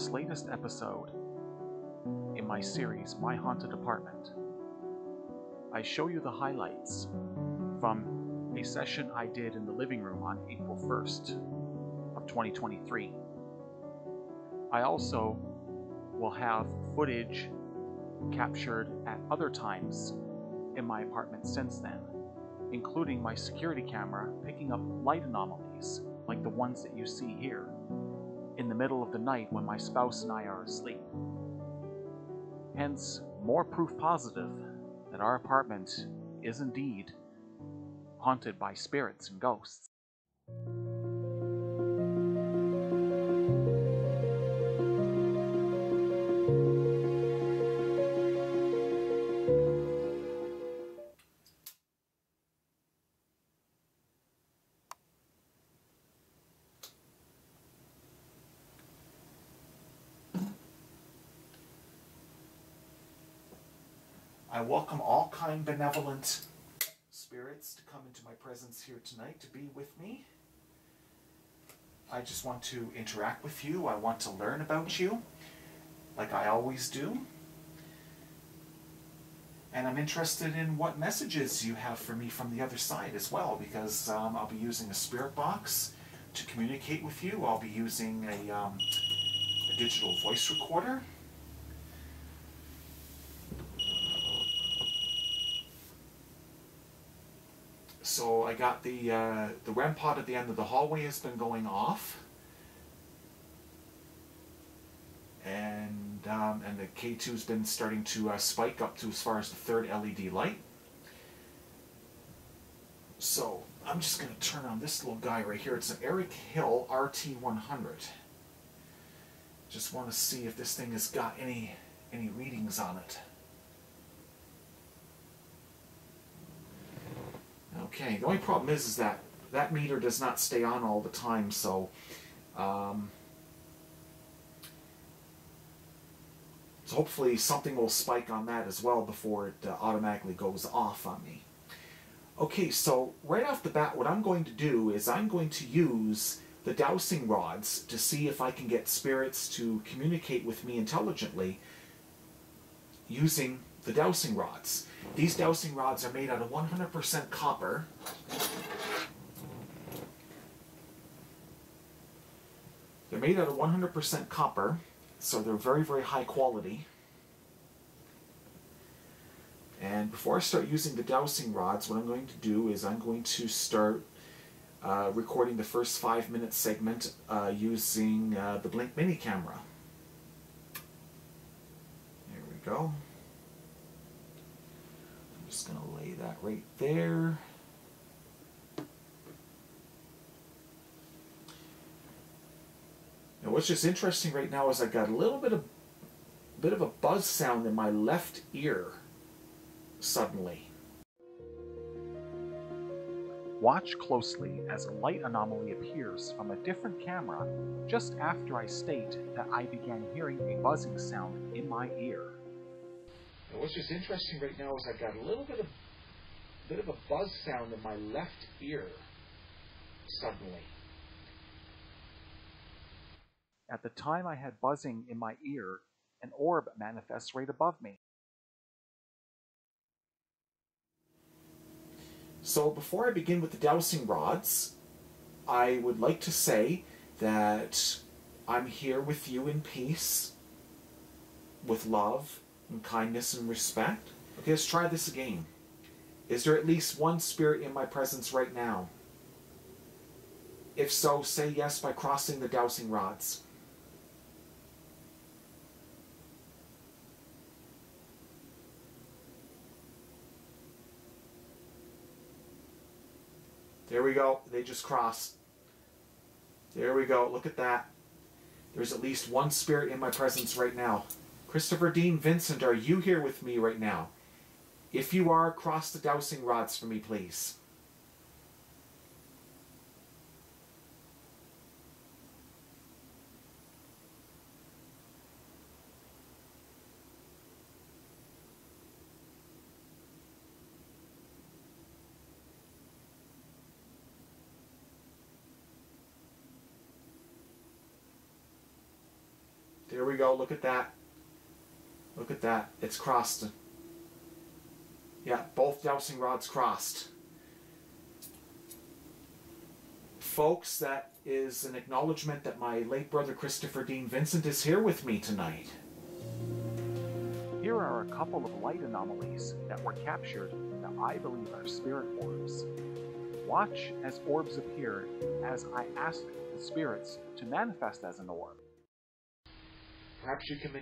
this latest episode in my series, My Haunted Apartment, I show you the highlights from a session I did in the living room on April 1st of 2023. I also will have footage captured at other times in my apartment since then, including my security camera picking up light anomalies like the ones that you see here in the middle of the night when my spouse and I are asleep. Hence, more proof positive that our apartment is indeed haunted by spirits and ghosts. I welcome all kind benevolent spirits to come into my presence here tonight to be with me. I just want to interact with you. I want to learn about you, like I always do. And I'm interested in what messages you have for me from the other side as well, because I'll be using a spirit box to communicate with you. I'll be using a digital voice recorder. So I got the REM pod at the end of the hallway has been going off, and the K2's been starting to spike up to as far as the third LED light. So I'm just going to turn on this little guy right here. It's an Eric Hill RT100. Just want to see if this thing has got any readings on it. Okay, the only problem is that that meter does not stay on all the time, so hopefully something will spike on that as well before it automatically goes off on me. Okay, so right off the bat, what I'm going to do is I'm going to use the dowsing rods to see if I can get spirits to communicate with me intelligently using the dowsing rods. These dowsing rods are made out of 100% copper. They're made out of 100% copper, so they're very, very high quality. And before I start using the dowsing rods, what I'm going to do is I'm going to start recording the first 5-minute segment using the Blink Mini camera. There we go. Just going to lay that right there. Now what's just interesting right now is I got a little bit of a buzz sound in my left ear suddenly. Watch closely as a light anomaly appears from a different camera just after I state that I began hearing a buzzing sound in my ear. Now what's just interesting right now is I've got a little bit of a buzz sound in my left ear suddenly. At the time I had buzzing in my ear, an orb manifests right above me. So before I begin with the dowsing rods, I would like to say that I'm here with you in peace, with love, and kindness and respect. Okay, let's try this again. Is there at least one spirit in my presence right now? If so, say yes by crossing the dowsing rods. There we go. They just crossed. There we go. Look at that. There's at least one spirit in my presence right now. Christopher Dean Vincent, are you here with me right now? If you are, cross the dowsing rods for me, please. There we go. Look at that. Look at that. It's crossed. Yeah, both dowsing rods crossed. Folks, that is an acknowledgement that my late brother Christopher Dean Vincent is here with me tonight. Here are a couple of light anomalies that were captured that I believe are spirit orbs. Watch as orbs appear as I ask the spirits to manifest as an orb. Perhaps you can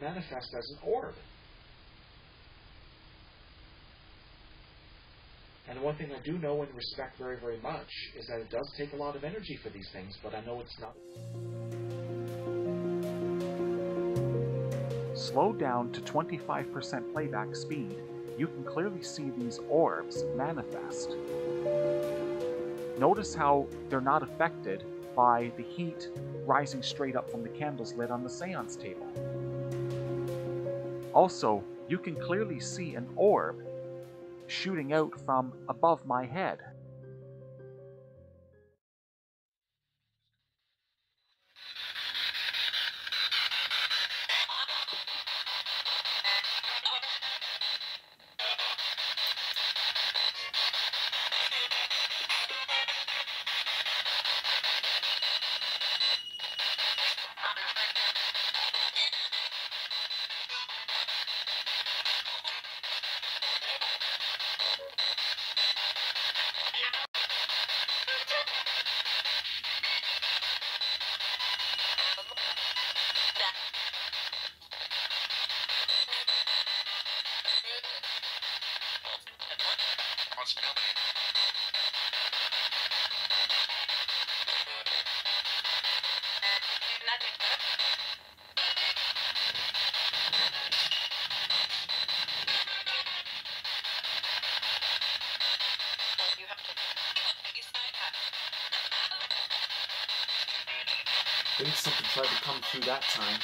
manifest as an orb. And one thing I do know and respect very, very much is that it does take a lot of energy for these things, but I know it's not. Slow down to 25% playback speed. You can clearly see these orbs manifest. Notice how they're not affected by the heat rising straight up from the candles lit on the seance table. Also, you can clearly see an orb shooting out from above my head. I think something tried to come through that time.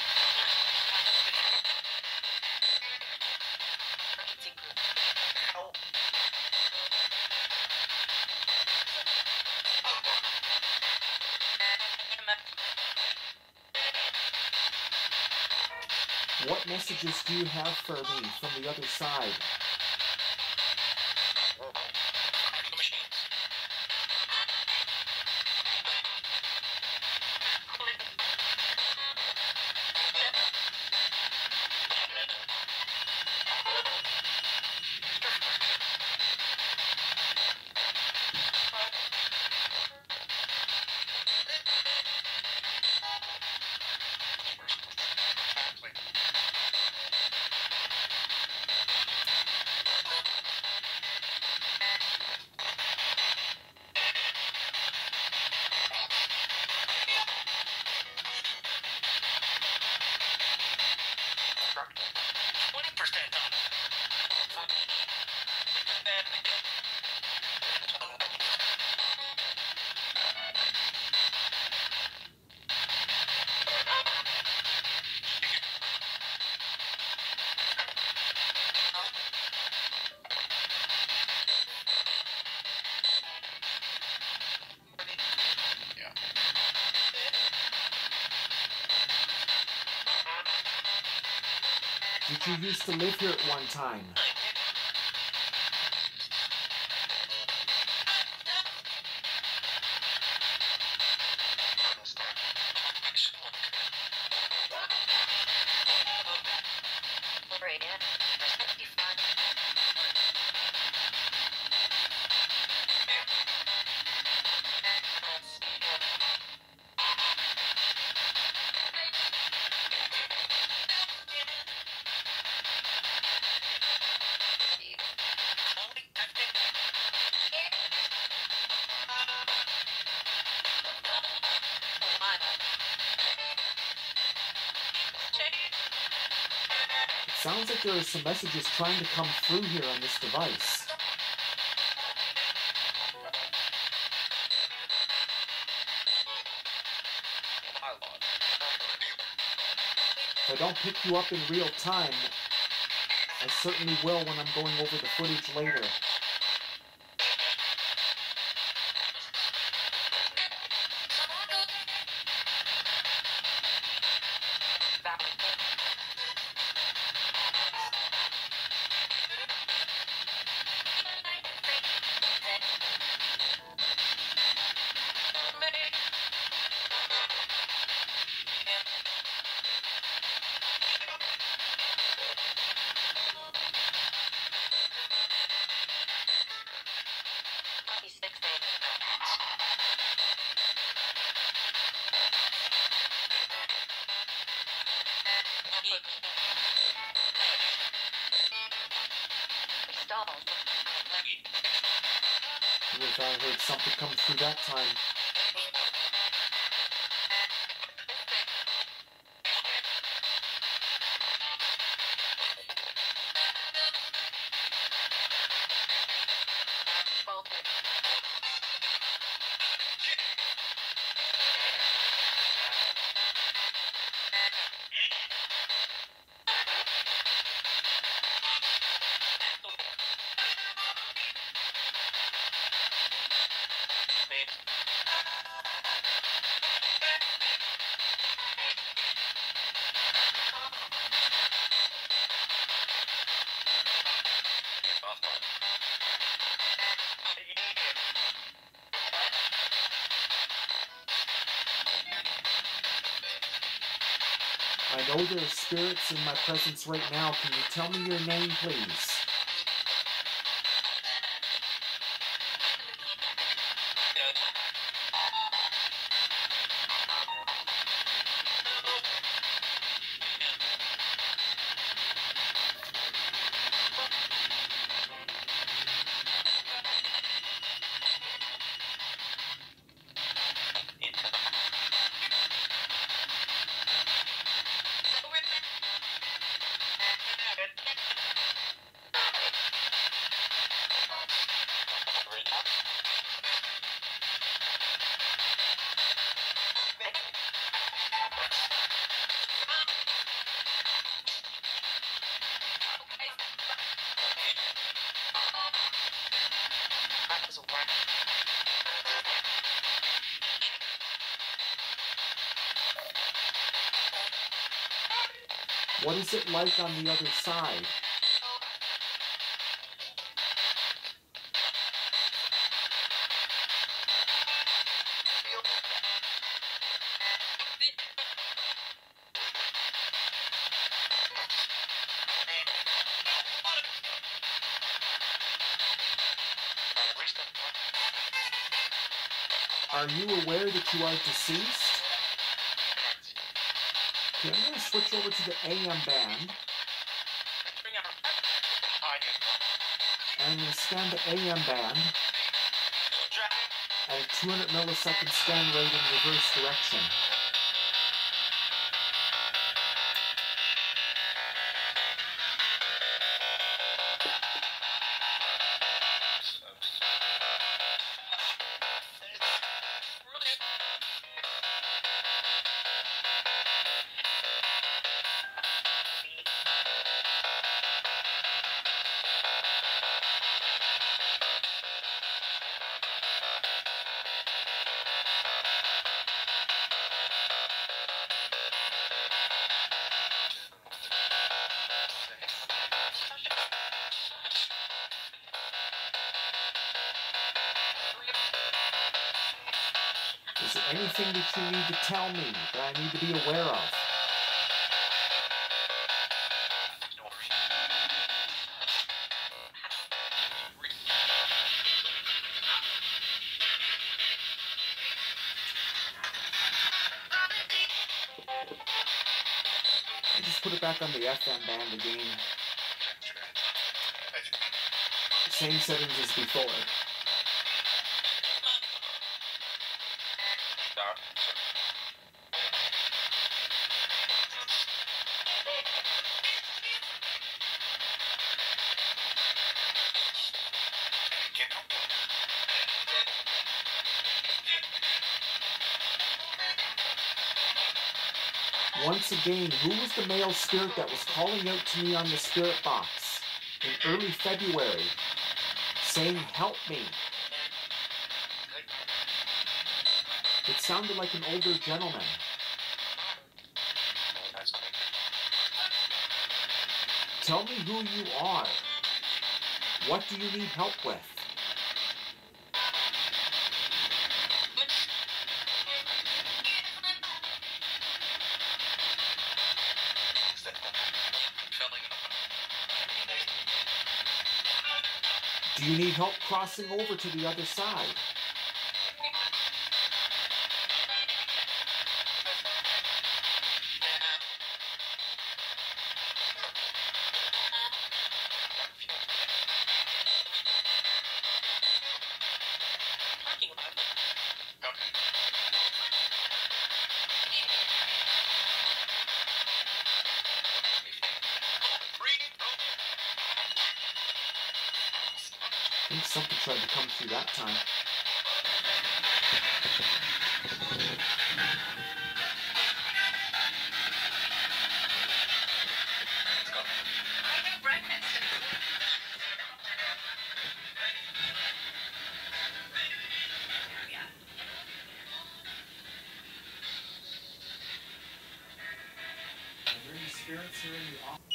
What messages do you have for me from the other side? Did you used to live here at one time? Sounds like there are some messages trying to come through here on this device. If I don't pick you up in real time, I certainly will when I'm going over the footage later. Who if I heard something come through that time? I know there are spirits in my presence right now. Can you tell me your name, please? What is it like on the other side? Are you aware that you are deceased? Okay, I'm going to switch over to the AM band. And I'm going to scan the AM band at a 200 millisecond scan rate in reverse direction. Is there anything that you need to tell me that I need to be aware of? I just put it back on the FM band again. Same settings as before. Once again, who was the male spirit that was calling out to me on the spirit box in early February, saying, "Help me"? It sounded like an older gentleman. Tell me who you are. What do you need help with? Do you need help crossing over to the other side? I think something tried to come through that time. Are there any spirits here in the office?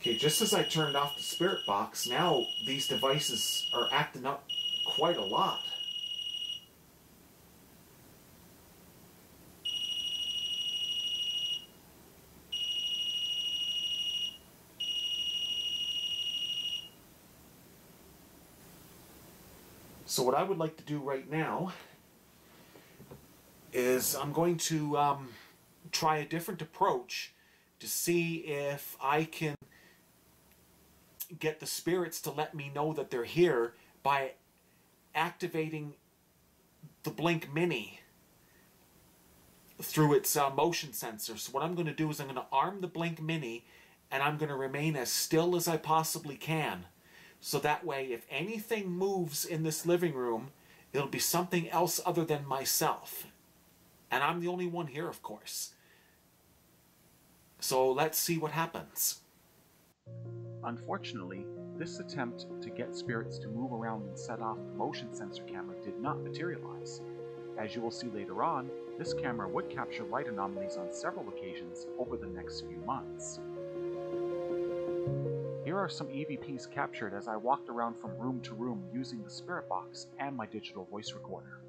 Okay, just as I turned off the spirit box, now these devices are acting up quite a lot. So what I would like to do right now is I'm going to try a different approach to see if I can get the spirits to let me know that they're here by activating the Blink Mini through its motion sensor. So what I'm going to do is I'm going to arm the Blink Mini and I'm going to remain as still as I possibly can. So that way, if anything moves in this living room, it'll be something else other than myself. And I'm the only one here, of course. So let's see what happens. Unfortunately, this attempt to get spirits to move around and set off the motion sensor camera did not materialize. As you will see later on, this camera would capture light anomalies on several occasions over the next few months. Here are some EVPs captured as I walked around from room to room using the spirit box and my digital voice recorder.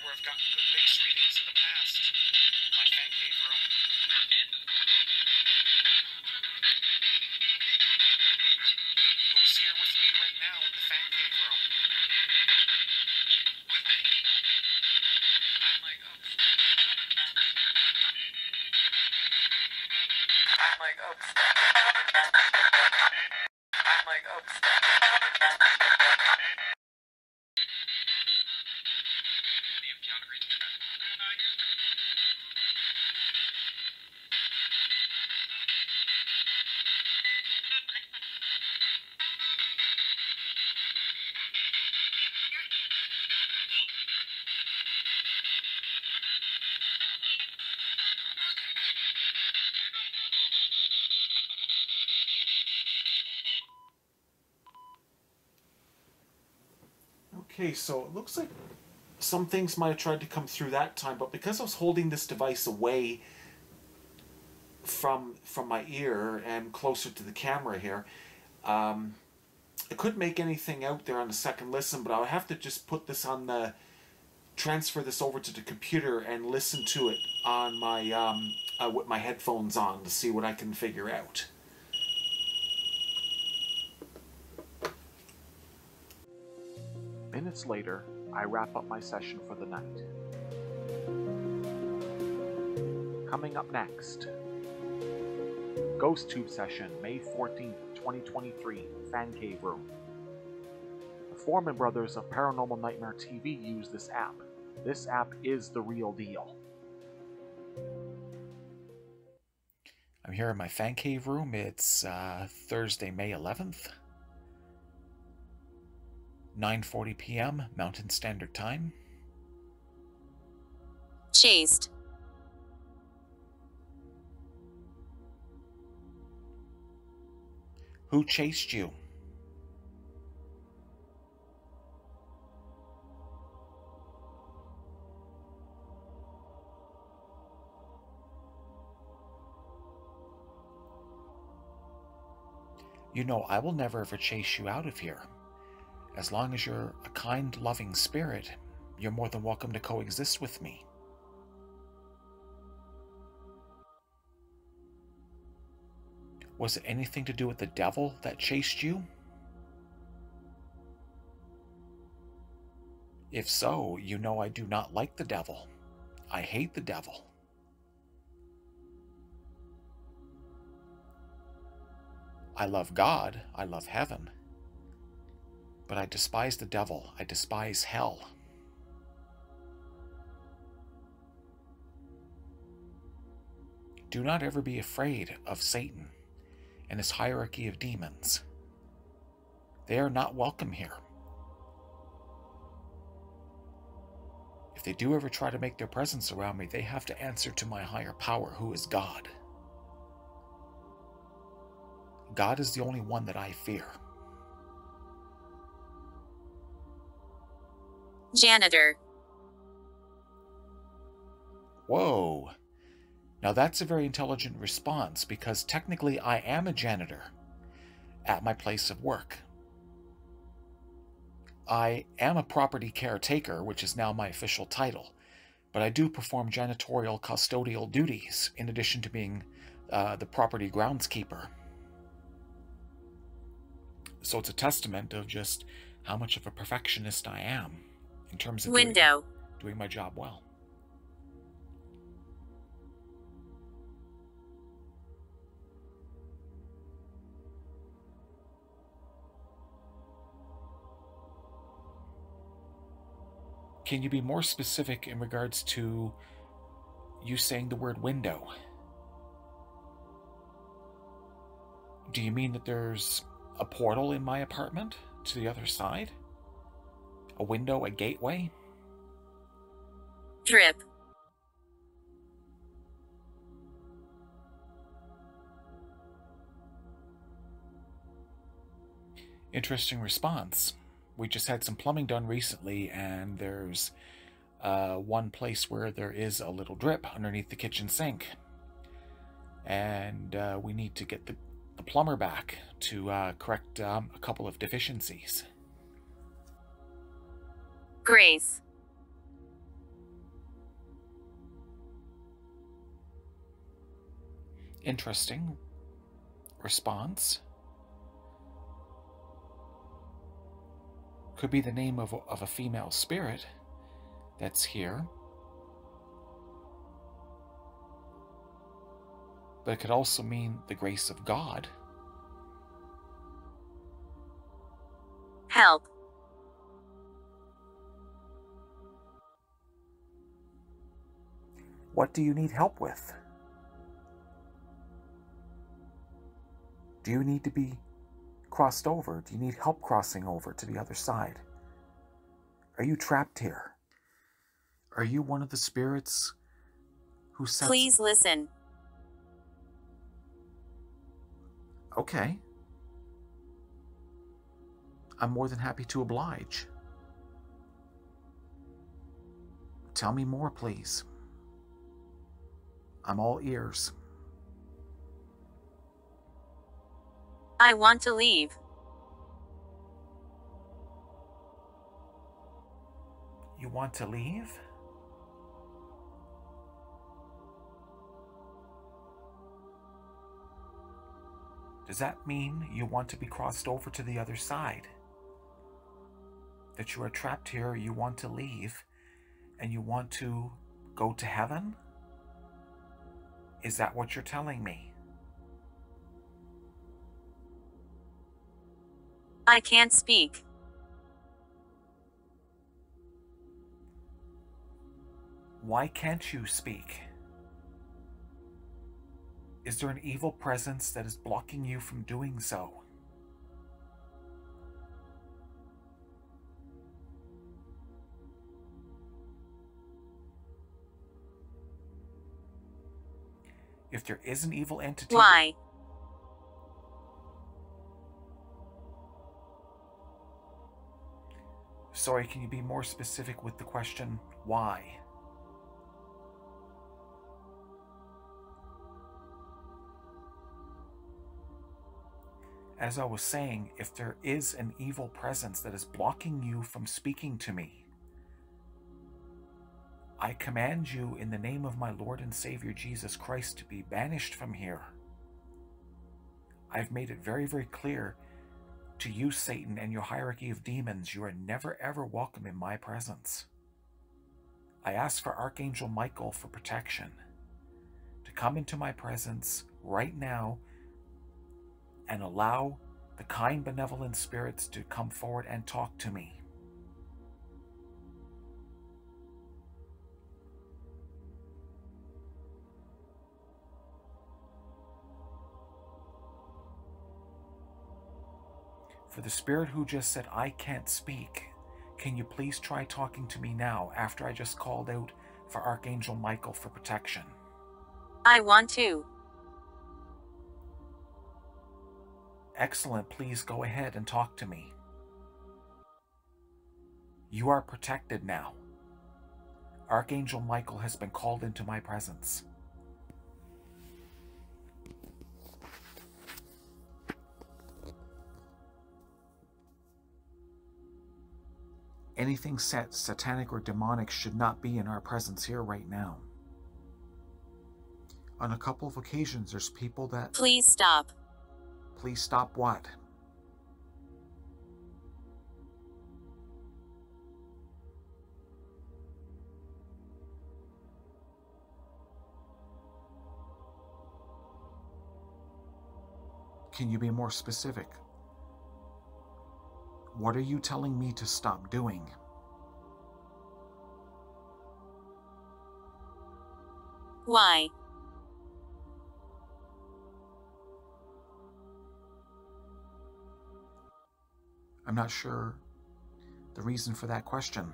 where I've gotten good base readings in the past. My fan cave room. Who's here with me right now in the fan cave room? I'm like, oh. I'm like, oh. I'm like, oh. Okay, so it looks like some things might have tried to come through that time, but because I was holding this device away from my ear and closer to the camera here, I couldn't make anything out there on the second listen, but I would have to just put this on the, transfer this over to the computer and listen to it on my, with my headphones on to see what I can figure out. Minutes later, I wrap up my session for the night. Coming up next, Ghost Tube session, May 14th, 2023, Fan Cave Room. The Foreman brothers of Paranormal Nightmare TV use this app. This app is the real deal. I'm here in my Fan Cave room. It's Thursday, May 11th. 9:40 p.m. Mountain Standard Time. Chased. Who chased you? You know, I will never ever chase you out of here. As long as you're a kind, loving spirit, you're more than welcome to coexist with me. Was it anything to do with the devil that chased you? If so, you know I do not like the devil. I hate the devil. I love God, I love heaven. But I despise the devil, I despise hell. Do not ever be afraid of Satan and his hierarchy of demons. They are not welcome here. If they do ever try to make their presence around me, they have to answer to my higher power, who is God. God is the only one that I fear. Janitor. Whoa. Now that's a very intelligent response, because technically I am a janitor at my place of work. I am a property caretaker, which is now my official title, but I do perform janitorial custodial duties in addition to being the property groundskeeper. So it's a testament of just how much of a perfectionist I am in terms of doing my job well. Can you be more specific in regards to you saying the word window? Do you mean that there's a portal in my apartment to the other side? A window, a gateway? Drip. Interesting response. We just had some plumbing done recently, and there's one place where there is a little drip underneath the kitchen sink. And we need to get the plumber back to correct a couple of deficiencies. Grace. Interesting response. Could be the name of a female spirit that's here. But it could also mean the grace of God. Help. What do you need help with? Do you need to be crossed over? Do you need help crossing over to the other side? Are you trapped here? Are you one of the spirits who sets... Please listen. Okay. I'm more than happy to oblige. Tell me more, please. I'm all ears. I want to leave. You want to leave? Does that mean you want to be crossed over to the other side? That you are trapped here, you want to leave, and you want to go to heaven? Is that what you're telling me? I can't speak. Why can't you speak? Is there an evil presence that is blocking you from doing so? If there is an evil entity... Why? Sorry, can you be more specific with the question, why? As I was saying, if there is an evil presence that is blocking you from speaking to me, I command you in the name of my Lord and Savior Jesus Christ to be banished from here. I've made it very, very clear to you, Satan, and your hierarchy of demons, you are never ever welcome in my presence. I ask for Archangel Michael for protection to come into my presence right now and allow the kind, benevolent spirits to come forward and talk to me. For the spirit who just said, I can't speak, can you please try talking to me now after I just called out for Archangel Michael for protection? I want to. Excellent, please go ahead and talk to me. You are protected now. Archangel Michael has been called into my presence. Anything satanic or demonic should not be in our presence here right now. On a couple of occasions, there's people that... Please stop. Please stop what? Can you be more specific? What are you telling me to stop doing? Why? I'm not sure the reason for that question.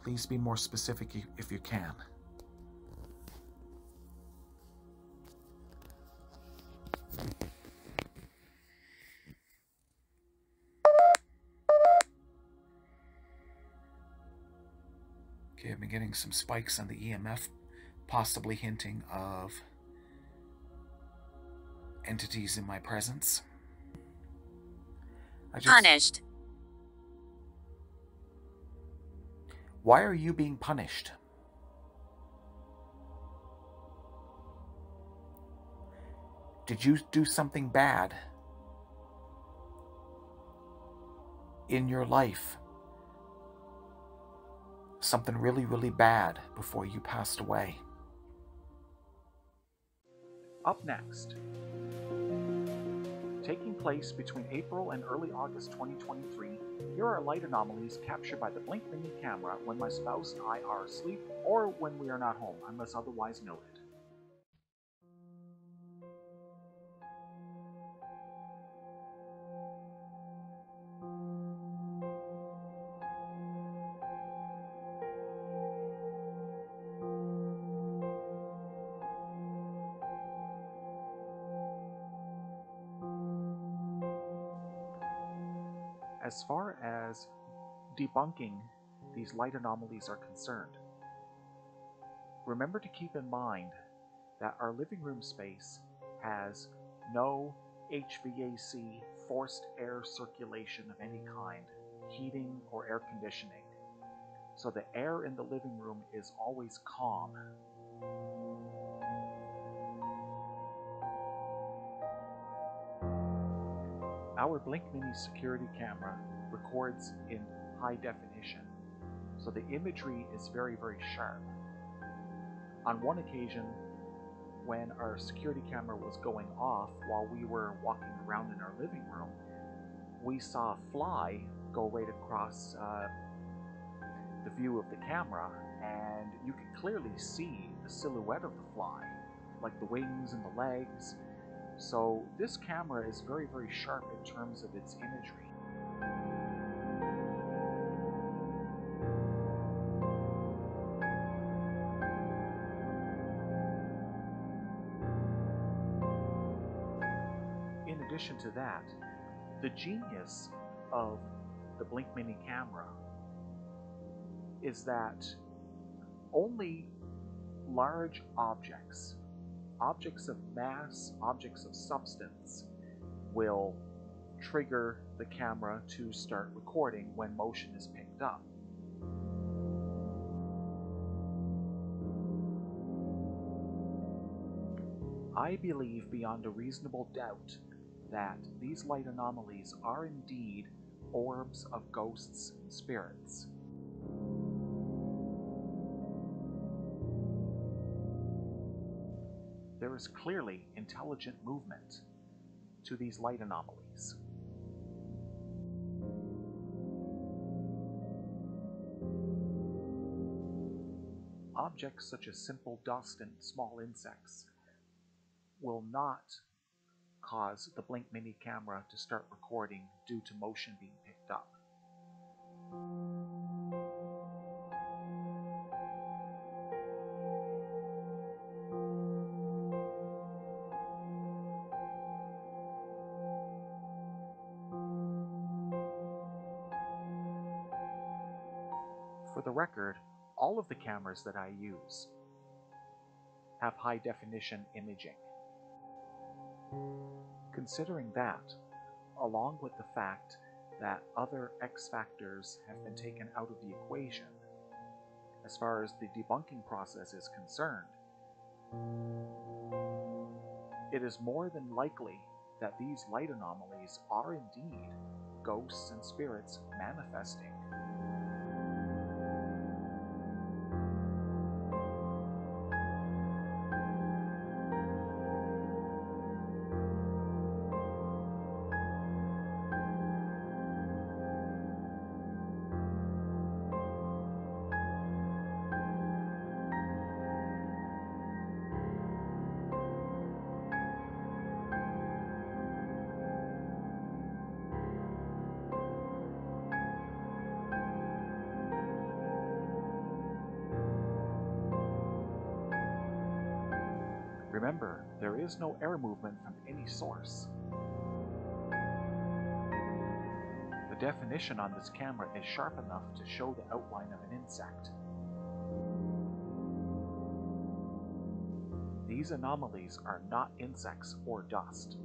Please be more specific if you can. Okay, I've been getting some spikes on the EMF, possibly hinting of entities in my presence. Punished. Why are you being punished? Did you do something bad in your life? Something really, really bad before you passed away? Up next, taking place between April and early August 2023, here are light anomalies captured by the Blink Mini camera when my spouse and I are asleep or when we are not home, unless otherwise noted. As far as debunking these light anomalies are concerned, remember to keep in mind that our living room space has no HVAC, forced air circulation of any kind, heating or air conditioning. So the air in the living room is always calm. Our Blink Mini security camera records in high definition, so the imagery is very, very sharp. On one occasion, when our security camera was going off while we were walking around in our living room, we saw a fly go right across the view of the camera, and you could clearly see the silhouette of the fly, like the wings and the legs. So this camera is very, very sharp in terms of its imagery. In addition to that, the genius of the Blink Mini camera is that only large objects of mass, objects of substance, will trigger the camera to start recording when motion is picked up. I believe beyond a reasonable doubt that these light anomalies are indeed orbs of ghosts and spirits. There is clearly intelligent movement to these light anomalies. Objects such as simple dust and small insects will not cause the Blink Mini camera to start recording due to motion being picked up. For the record, all of the cameras that I use have high definition imaging. Considering that, along with the fact that other X factors have been taken out of the equation, as far as the debunking process is concerned, it is more than likely that these light anomalies are indeed ghosts and spirits manifesting. Remember, there is no air movement from any source. The definition on this camera is sharp enough to show the outline of an insect. These anomalies are not insects or dust.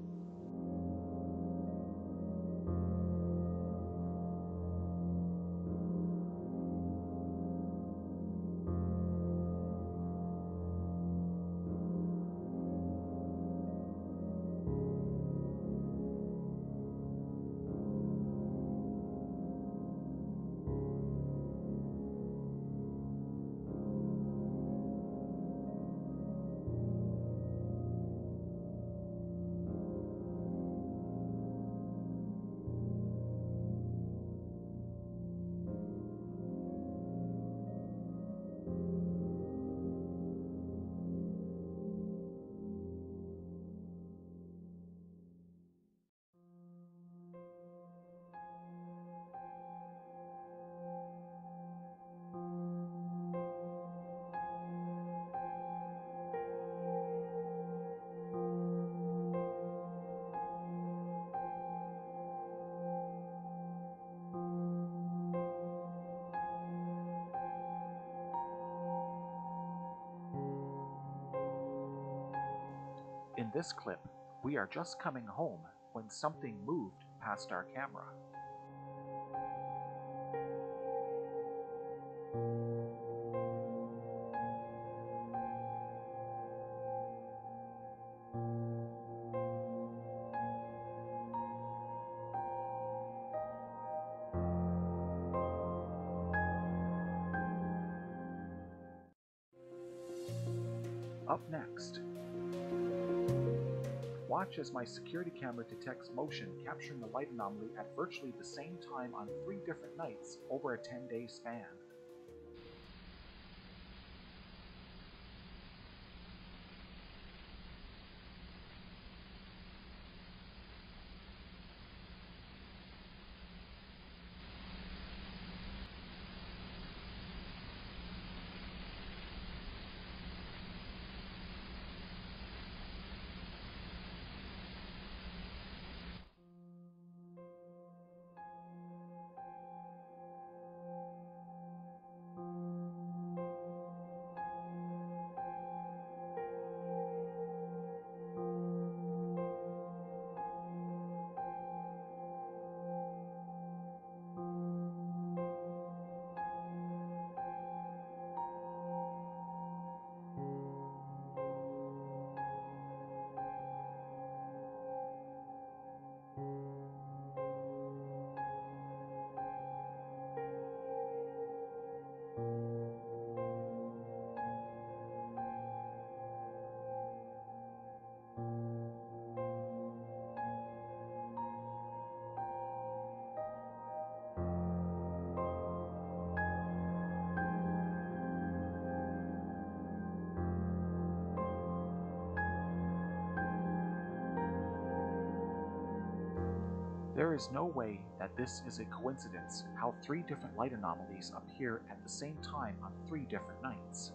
In this clip, we are just coming home when something moved past our camera. Up next, watch as my security camera detects motion capturing a light anomaly at virtually the same time on 3 different nights over a 10-day span. There is no way that this is a coincidence how 3 different light anomalies appear at the same time on 3 different nights.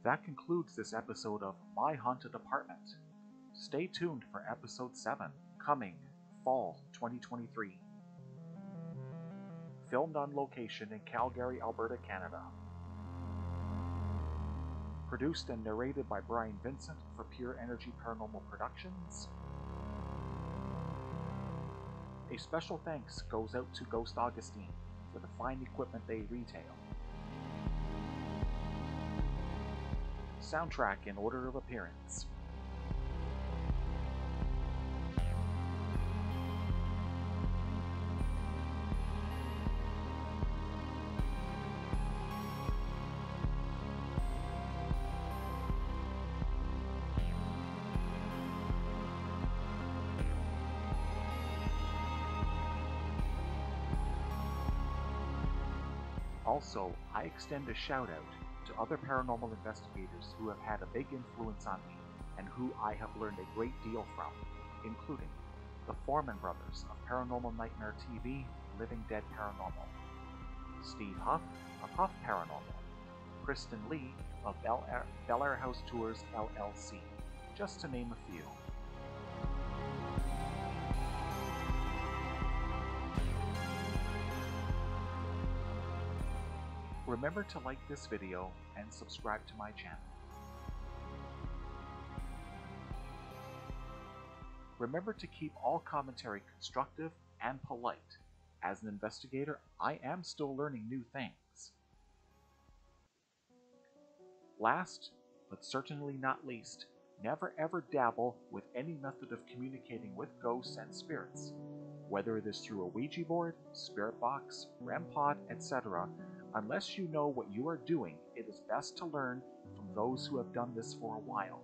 That concludes this episode of My Haunted Apartment. Stay tuned for episode 7, coming fall 2023. Filmed on location in Calgary, Alberta, Canada. Produced and narrated by Brian Vincent for Pure Energy Paranormal Productions. A special thanks goes out to Ghost Augustine for the fine equipment they retail. Soundtrack in order of appearance. Also, I extend a shout out to other paranormal investigators who have had a big influence on me and who I have learned a great deal from, including the Foreman brothers of Paranormal Nightmare TV, Living Dead Paranormal, Steve Huff of Huff Paranormal, Kristen Lee of Bel Air House Tours LLC, just to name a few. Remember to like this video and subscribe to my channel. Remember to keep all commentary constructive and polite. As an investigator, I am still learning new things. Last, but certainly not least, never ever dabble with any method of communicating with ghosts and spirits, whether it is through a Ouija board, spirit box, REM pod, etc. Unless you know what you are doing, it is best to learn from those who have done this for a while,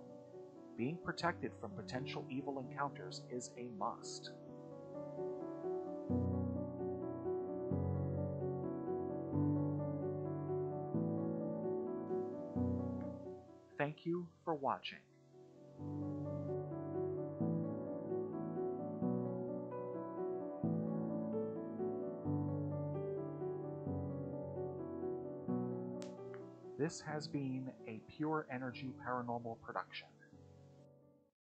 being protected from potential evil encounters is a must. Thank you for watching. This has been a Pure Energy Paranormal production.